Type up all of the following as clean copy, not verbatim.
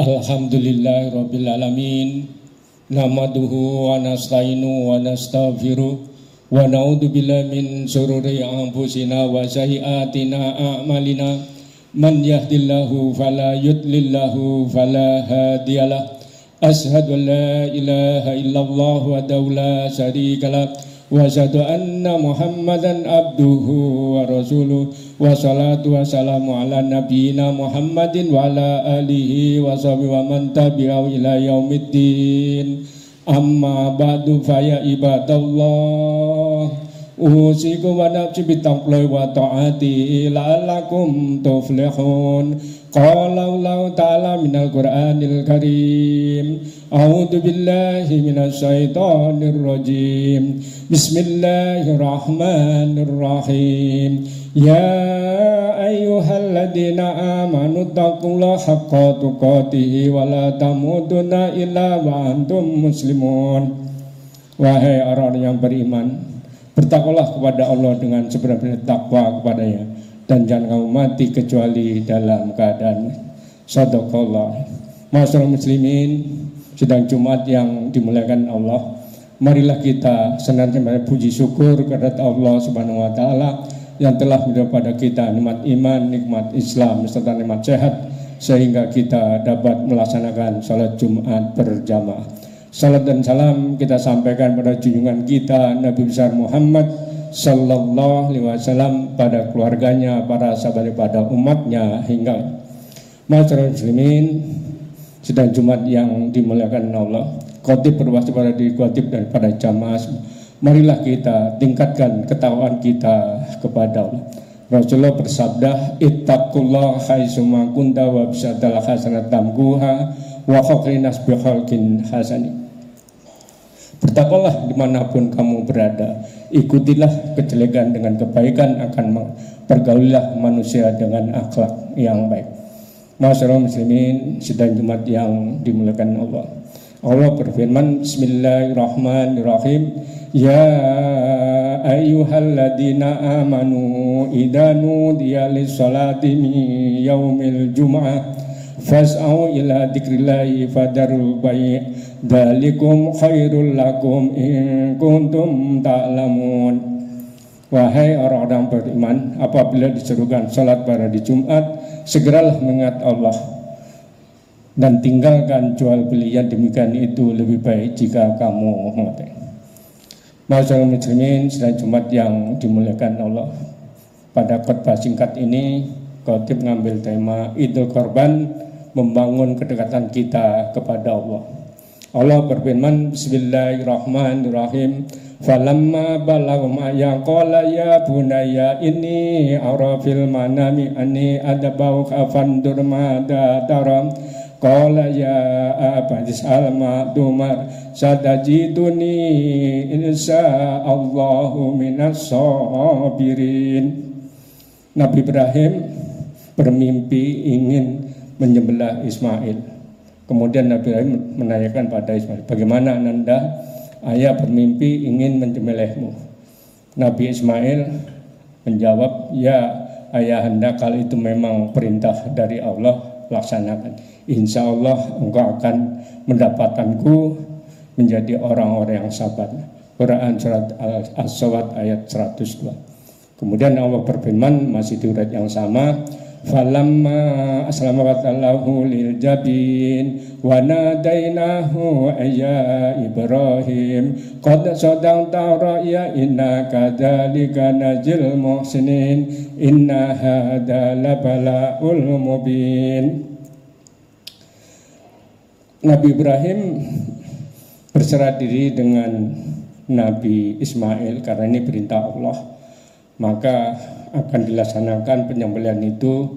Alhamdulillahirabbil alamin. Nahmaduhu wa nasta'inu wa nastaghfiruh wa na'udzu billahi min syururi anfusina wa sayyiatina a'malina. Man yahdihillahu fala yudlillahu fala hadiyalah. Asyhadu an la ilaha illallah wahdahu la syarikalah wa asyhadu anna Muhammadan abduhu wa rasuluh. Wassalatu wassalamu ala nabiyyina Muhammadin wa ala alihi wa sahbihi wa man tabi'ahu ila yaumiddin. Amma ba'du fa ya ibadallah, usikum wa nafsi bitaqwa wa ta'ati la'allakum tuflihun. Qala Allah ta'ala minal Qur'anil Karim, a'udzu billahi minasy syaithanir rajim. Bismillahirrahmanirrahim. Ya ayyuhalladzina amanu taqullaha haqqa tuqatih wa la tamutunna illa wa antum muslimun. Wahai orang yang beriman, bertakwalah kepada Allah dengan sebenar-benar takwa kepadanya, dan jangan kamu mati kecuali dalam keadaan shadaqallah. Masyaallah muslimin, sedang Jumat yang dimuliakan Allah, marilah kita senantiasa puji syukur kepada Allah Subhanahu wa taala yang telah memberikan pada kita nikmat iman, nikmat Islam, serta nikmat sehat, sehingga kita dapat melaksanakan salat Jumat berjamaah. Salat dan salam kita sampaikan pada junjungan kita Nabi besar Muhammad sallallahu alaihi wasallam, pada keluarganya, para sahabat, pada umatnya, hingga masyarakat muslimin sedang Jumat yang dimuliakan Allah. Khatib berwasiat pada diri khatib dan pada jamaah, marilah kita tingkatkan ketakwaan kita kepada Allah. Rasulullah bersabda, ittaqullah haitsuma kunta wa bisadal hasanat tamkuha wa khainas bi khalqin hasani. Bertakwalah dimanapun kamu berada, ikutilah kejelekan dengan kebaikan, akan pergaulilah manusia dengan akhlak yang baik. Masyaallah muslimin, sedang Jumat yang dimuliakan Allah. Allah berfirman, Bismillahirrahmanirrahim. Ya ayyuhalladzina amanu idza nudiya lis-salati min yaumil jum'ah fas'au ila dzikrillahi fadarul bai' dzalikum khairul lakum in kuntum ta'lamun. Wahai orang-orang beriman, apabila diserukan salat pada di Jumat, segeralah mengingat Allah dan tinggalkan jual belian, demikian itu lebih baik jika kamu mengetahui. Masyaallah muslimin, sedang Jumat yang dimuliakan Allah, pada khotbah singkat ini khatib mengambil tema Idul Korban, membangun kedekatan kita kepada Allah. Allah berfirman, Bismillahirrahmanirrahim. Falamma balagha ma qala ya bunayya inni ara fil manami anni adabauka fandur mada taram. Qala ya abadis alma dumar sadajiduni insyaallahu minas sabirin. Nabi Ibrahim bermimpi ingin menyembelih Ismail. Kemudian Nabi Ibrahim menanyakan pada Ismail, bagaimana Nanda? Ayah bermimpi ingin menyembelihmu. Nabi Ismail menjawab, ya ayahanda, kalau itu memang perintah dari Allah, laksanakan. Insya Allah engkau akan mendapatkanku menjadi orang-orang yang sabar. Quran surat As-Saad ayat 102. Kemudian Allah berfirman, masih di ayat yang sama, falamma aslama watallahu lil jabin wa nadainahu ya Ibrahim qad sadaqta ra'ya inna kadzalika najil muhsinin inna hadza labala'ul mubin. Nabi Ibrahim berserah diri dengan Nabi Ismail karena ini perintah Allah, maka akan dilaksanakan penyembelihan itu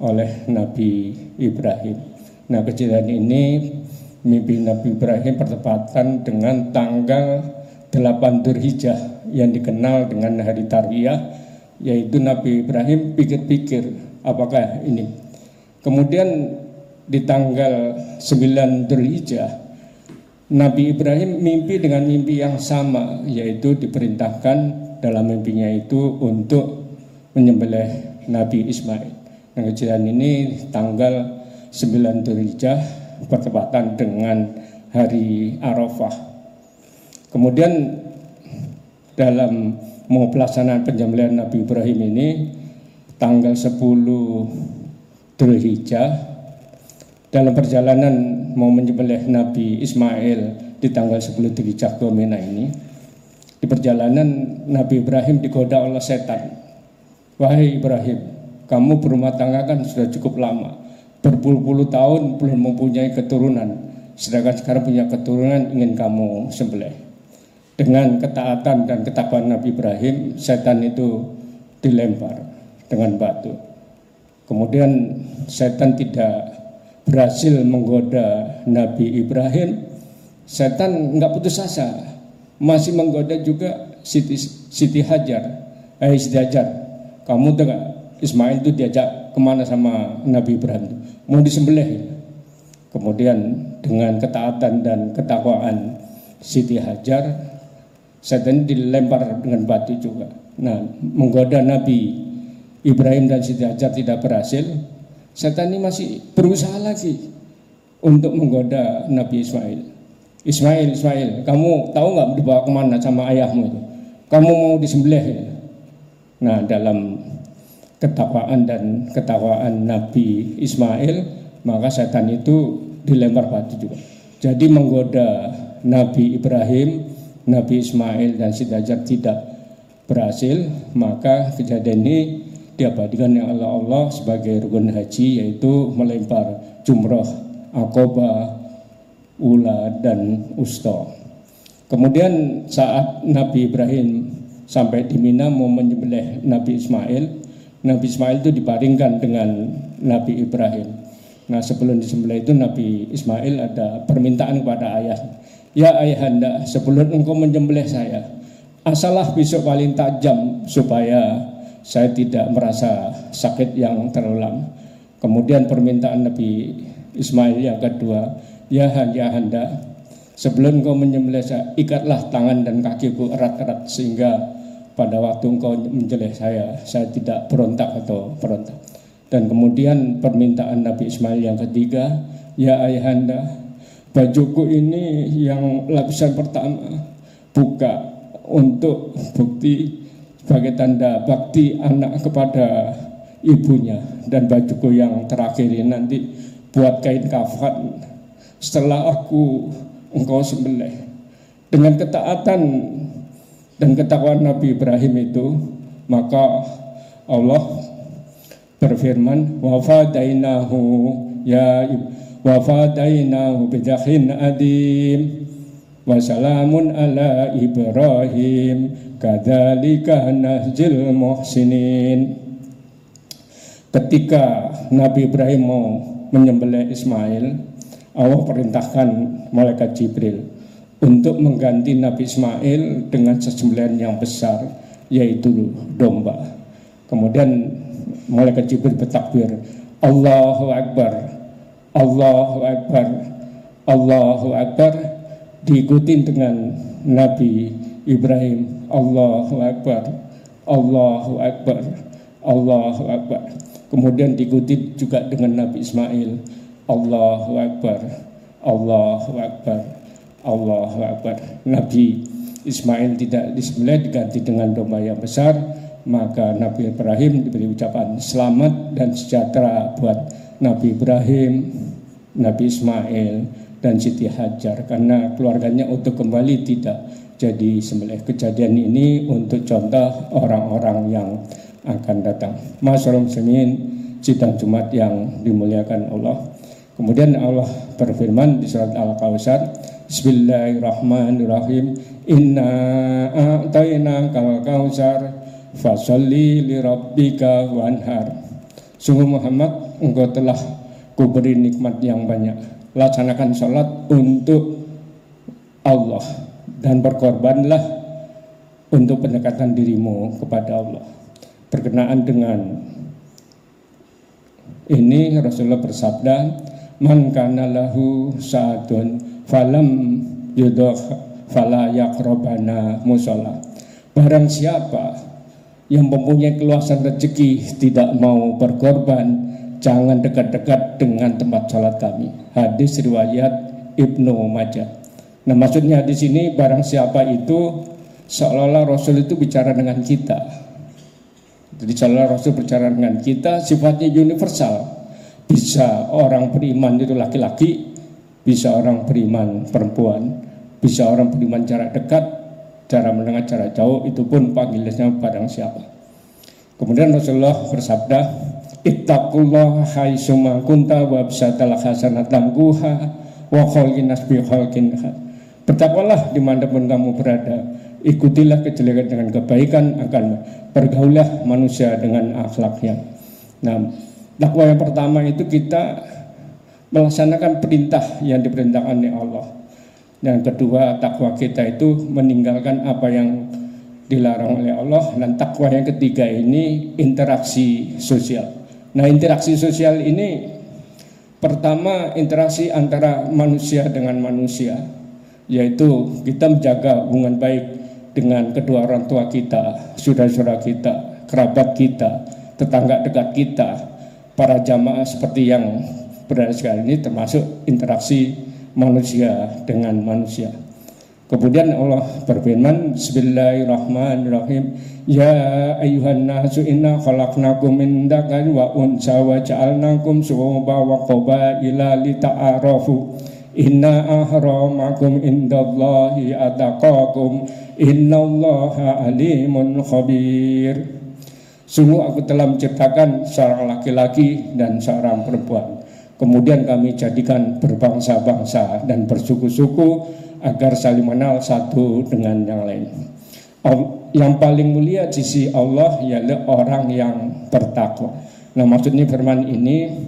oleh Nabi Ibrahim. Nah, kejadian ini mimpi Nabi Ibrahim bertepatan dengan tanggal 8 Dzulhijjah yang dikenal dengan hari Tarwiyah, yaitu Nabi Ibrahim pikir-pikir apakah ini. Kemudian di tanggal 9 Dzulhijjah Nabi Ibrahim mimpi dengan mimpi yang sama, yaitu diperintahkan dalam mimpinya itu untuk menyembelih Nabi Ismail. Nah, kejadian ini tanggal 9 Dzulhijjah bertepatan dengan hari Arafah. Kemudian dalam mau pelaksanaan penyembelihan Nabi Ibrahim ini tanggal 10 Dzulhijjah, dalam perjalanan mau menyembelih Nabi Ismail di tanggal 10 Dzulhijjah ke Mina ini, di perjalanan Nabi Ibrahim digoda oleh setan. Wahai Ibrahim, kamu berumah tangga kan sudah cukup lama, berpuluh-puluh tahun belum mempunyai keturunan, sedangkan sekarang punya keturunan ingin kamu sembelih. Dengan ketaatan dan ketakwaan Nabi Ibrahim, setan itu dilempar dengan batu. Kemudian setan tidak berhasil menggoda Nabi Ibrahim. Setan nggak putus asa, masih menggoda juga Siti Hajar. Siti Hajar, kamu tuh Ismail itu diajak kemana sama Nabi Ibrahim? Mau disembelih. Kemudian dengan ketaatan dan ketakwaan Siti Hajar, setan dilempar dengan batu juga. Nah, menggoda Nabi Ibrahim dan Siti Hajar tidak berhasil. Setan ini masih berusaha lagi untuk menggoda Nabi Ismail. Ismail, kamu tahu nggak dibawa kemana sama ayahmu itu? Kamu mau disembelih ya? Nah, dalam ketakwaan dan ketakwaan Nabi Ismail, maka setan itu dilempar batu juga. Jadi menggoda Nabi Ibrahim, Nabi Ismail dan Siti Hajar tidak berhasil, maka kejadian ini diabadikan oleh Allah sebagai rukun haji, yaitu melempar jumrah, aqabah, ula dan usta. Kemudian saat Nabi Ibrahim sampai di Mina mau menyembelih Nabi Ismail itu dibaringkan dengan Nabi Ibrahim. Nah, sebelum disembelih itu Nabi Ismail ada permintaan kepada ayah. Ya ayahanda, sebelum engkau menyembelih saya, asalah pisau paling tajam supaya saya tidak merasa sakit yang terlalu lama. Kemudian permintaan Nabi Ismail yang kedua, ya ayahanda, sebelum engkau menyembelih saya, ikatlah tangan dan kakiku erat-erat sehingga pada waktu engkau menyembelih saya tidak berontak atau berontak. Dan kemudian permintaan Nabi Ismail yang ketiga, ya ayahanda, bajuku ini yang lapisan pertama buka untuk bukti sebagai tanda bakti anak kepada ibunya, dan bajuku yang terakhir ini nanti buat kain kafan setelah engkau sembelih. Dengan ketaatan dan ketakwaan Nabi Ibrahim itu, maka Allah berfirman, wa fadainahu bidakhin adim wa salamun ala Ibrahim kadzalika nahjil muhsinin. Ketika Nabi Ibrahim mau menyembelih Ismail, Allah perintahkan malaikat Jibril untuk mengganti Nabi Ismail dengan sesembelihan yang besar, yaitu domba. Kemudian malaikat Jibril bertakbir, Allahu Akbar, Allahu Akbar, Allahu Akbar, diikuti dengan Nabi Ibrahim, Allahu Akbar, Allahu Akbar, Allahu Akbar. Kemudian diikuti juga dengan Nabi Ismail, Allahu Akbar, Allahu Akbar, Allahu Akbar. Nabi Ismail tidak disembelih, diganti dengan domba yang besar. Maka Nabi Ibrahim diberi ucapan selamat dan sejahtera buat Nabi Ibrahim, Nabi Ismail dan Siti Hajar, karena keluarganya untuk kembali tidak jadi sembelih. Kejadian ini untuk contoh orang-orang yang akan datang. Masyaallah muslimin, sidang Jumat yang dimuliakan Allah. Kemudian Allah berfirman di surat Al-Kautsar, Bismillahirrahmanirrahim, Inna a'tainakal kautsar fasalli li rabbika wanhar. Sungguh Muhammad, engkau telah kuberi nikmat yang banyak, laksanakan sholat untuk Allah dan berkorbanlah untuk pendekatan dirimu kepada Allah. Berkenaan dengan ini Rasulullah bersabda, man kana lahu sa'atun falam yudh fala yaqrabana musalla. Barang siapa yang mempunyai keluasan rezeki tidak mau berkorban, jangan dekat-dekat dengan tempat sholat kami. Hadis riwayat Ibnu Majah. Nah, maksudnya di sini barang siapa itu seolah-olah Rasul itu bicara dengan kita. Jadi seolah Rasul bicara dengan kita, sifatnya universal. Bisa orang beriman itu laki-laki, bisa orang beriman perempuan, bisa orang beriman jarak dekat, cara mendengar jarak jauh, itu pun panggilannya barang siapa. Kemudian Rasulullah bersabda, ittaqullaha haitsuma kunta wa absatal hasanatan guha wa khalqinas bi khalqin. Bertakwalah dimanapun kamu berada, ikutilah kejelekan dengan kebaikan, akan bergaulah manusia dengan akhlaknya. Nah, takwa yang pertama itu kita melaksanakan perintah yang diperintahkan oleh Allah. Yang kedua, takwa kita itu meninggalkan apa yang dilarang oleh Allah. Dan takwa yang ketiga ini interaksi sosial. Nah, interaksi sosial ini pertama interaksi antara manusia dengan manusia, yaitu kita menjaga hubungan baik dengan kedua orang tua kita, saudara-saudara kita, kerabat kita, tetangga dekat kita, para jamaah seperti yang berada sekarang ini, termasuk interaksi manusia dengan manusia. Kemudian Allah berfirman, Bismillahirrahmanirrahim, Ya ayyuhan nasu inna khalaqnakum min dzakarin wa unsa wa ja'alnakum syu'uban wa qabaila lita'arafu. Inna ahramakum indallahi ataqakum innallaha alimun khabir. Sungguh aku telah menciptakan seorang laki-laki dan seorang perempuan. Kemudian kami jadikan berbangsa-bangsa dan bersuku-suku agar saling mengenal satu dengan yang lain. Yang paling mulia di sisi Allah ialah orang yang bertakwa. Nah, maksudnya firman ini,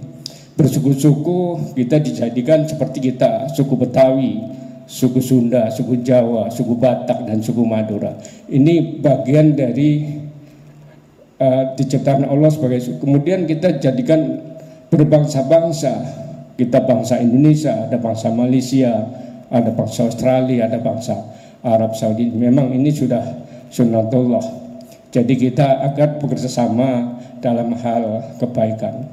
bersuku-suku kita dijadikan seperti kita, suku Betawi, suku Sunda, suku Jawa, suku Batak, dan suku Madura. Ini bagian dari diciptakan Allah sebagai suku. Kemudian kita jadikan berbangsa-bangsa. Kita bangsa Indonesia, ada bangsa Malaysia, ada bangsa Australia, ada bangsa Arab Saudi. Memang ini sudah sunnatullah. Jadi kita akan bekerja sama dalam hal kebaikan.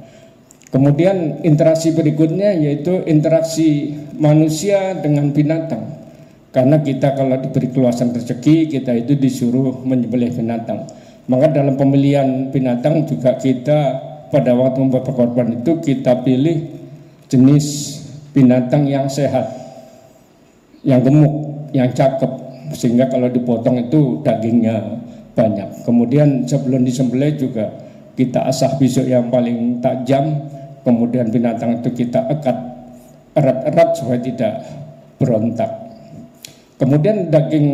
Kemudian interaksi berikutnya yaitu interaksi manusia dengan binatang. Karena kita kalau diberi keluasan rezeki, kita itu disuruh menyembelih binatang. Maka dalam pemilihan binatang juga kita pada waktu membuat korban itu kita pilih jenis binatang yang sehat, yang gemuk, yang cakep, sehingga kalau dipotong itu dagingnya banyak. Kemudian sebelum disembelih juga kita asah pisau yang paling tajam. Kemudian binatang itu kita ikat erat-erat supaya tidak berontak. Kemudian daging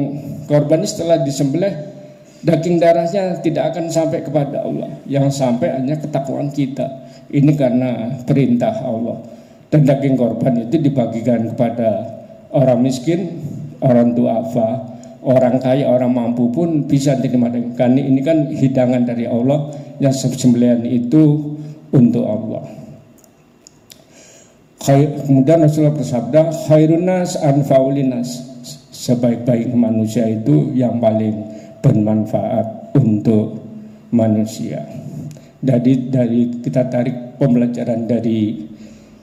korban setelah disembelih, daging darahnya tidak akan sampai kepada Allah, yang sampai hanya ketakwaan kita. Ini karena perintah Allah. Dan daging korban itu dibagikan kepada orang miskin, orang duafa, orang kaya, orang mampu pun bisa menerima daging. Karena ini kan hidangan dari Allah, yang sembelihan itu untuk Allah. Kemudian Rasulullah bersabda, khairun nas anfa'ulinas, sebaik-baik manusia itu yang paling bermanfaat untuk manusia. Dari kita tarik pembelajaran dari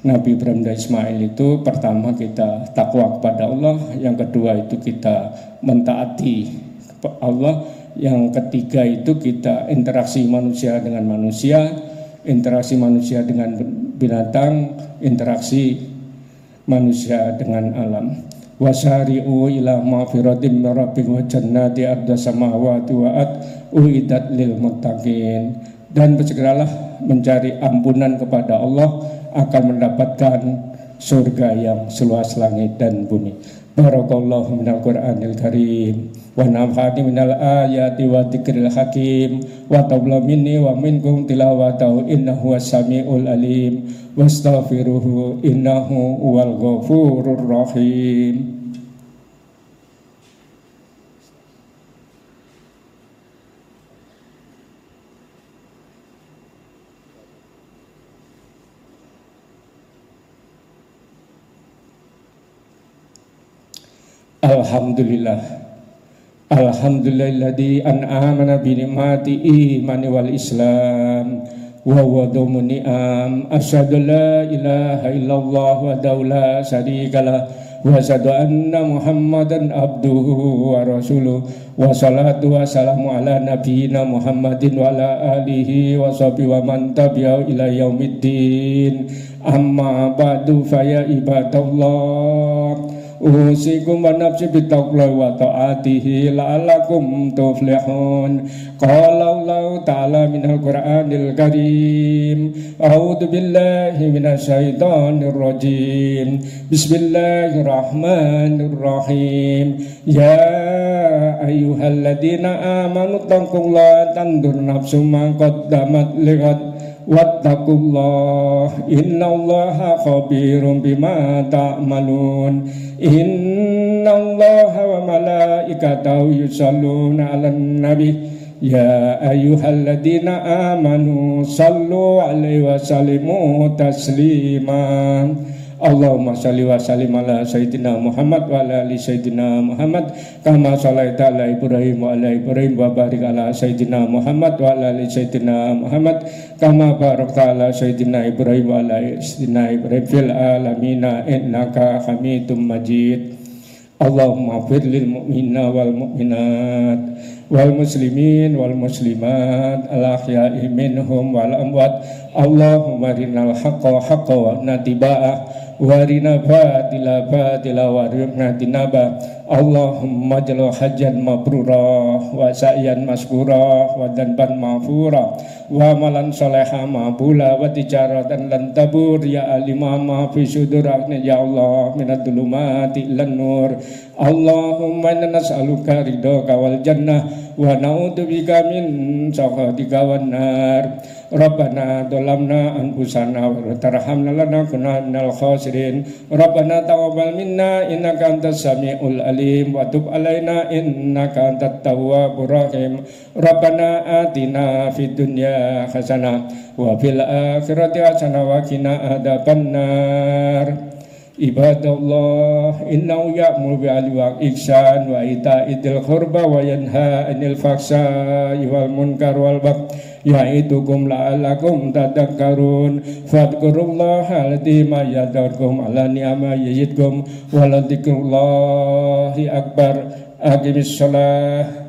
Nabi Ibrahim dan Ismail itu, pertama kita takwa kepada Allah, yang kedua itu kita mentaati Allah, yang ketiga itu kita interaksi manusia dengan manusia, interaksi manusia dengan binatang, interaksi manusia dengan alam. Wasari'u ila ma'firatim min rabbikum wa jannati arda samawati wa uiddat lil muttaqin. Dan bersegeralah mencari ampunan kepada Allah, akan mendapatkan surga yang seluas langit dan bumi. Barakallahu minal Qur'anil Karim wa nafa'ani minal ayati wa dzikril hakim wa taqabbal minni wa minkum tilawatahu innahu was-sami'ul alim wastaghfiruhu innahu huwal ghafurur rahim. Alhamdulillah, alhamdulillahilladzi an'amana bi ni'mati imani wal islam wa wadumu ni'am asyhadu la ilaha illallah wa la syarikalah wa asyhadu anna Muhammadan abduhu wa rasuluh wa salatu wa salamu ala nabiyyina Muhammadin wa ala alihi wa sahbihi wa man tabi'ahu ila yaumiddin amma ba'du fa ya ibadallah usikum wa nafsi bittaqwa wa ta'atihi la'allakum tuflihun. Qala Allah ta'ala minal Qur'anil Karim a'udzu billahi minasyaitonir rajim bismillahirrahmanirrahim ya ayyuhalladzina amanu taqullaha tandur nafsum ma qaddamat lighad wattaqullah innallaha khabirum bima ta'malun innallaha wa malaikatahu yusholluna 'alan nabi ya ayyuhalladzina amanu sallu 'alaihi wa sallimu taslima. Allahumma salli wa sallim ala sayyidina Muhammad wa ala ali sayyidina Muhammad kama shallaita ala Ibrahim wa ala Ibrahim wa barik ala sayyidina Muhammad wa ala ali sayyidina Muhammad kama barakta ala sayyidina Ibrahim wa ala sayyidina Ibrahim fil alamin innaka Hamidum Majid. Allahumma ighfir lil mu'minina wal mu'minat wal muslimin wal muslimat al ahya'i minhum wal amwat. Allahumma arinal haqqa haqqan wa natiba'ah warina batila batila warina tinaba. Allahumma jalo hajjan mabrura wa sa'yan maskura wa danban ma'fura wa malan soleha ma'bula wa tijaratan lan tabur ya alimama fi sudurahna ya Allah minad dhulumati lan nur. Allahumma inna nas'aluka ridhaka wal jannah wa na'udzubika min sakhatika wan nar. Rabbana dolamna anfusana wa tarhamna lanakunanna minal khasirin. Rabbana taqabbal minna innaka antas samiul alim wa tub alaina innaka antat tawwabur rahim. Rabbana atina fid dunya hasanah wa fil akhirati hasanah wa qina adzabannar. Ibadallah innahu ya'muru bil 'adli wal ihsan wa ita'i dzil qurba wa yanha 'anil fahsya'i wal munkar wal baghi ya'idukum la'allakum tadhakkarun. Fadhkurullaha alladzi yadhkurukum ala ni'ama yazidkum wa la dzikrullahi akbar. Aqimis shalah.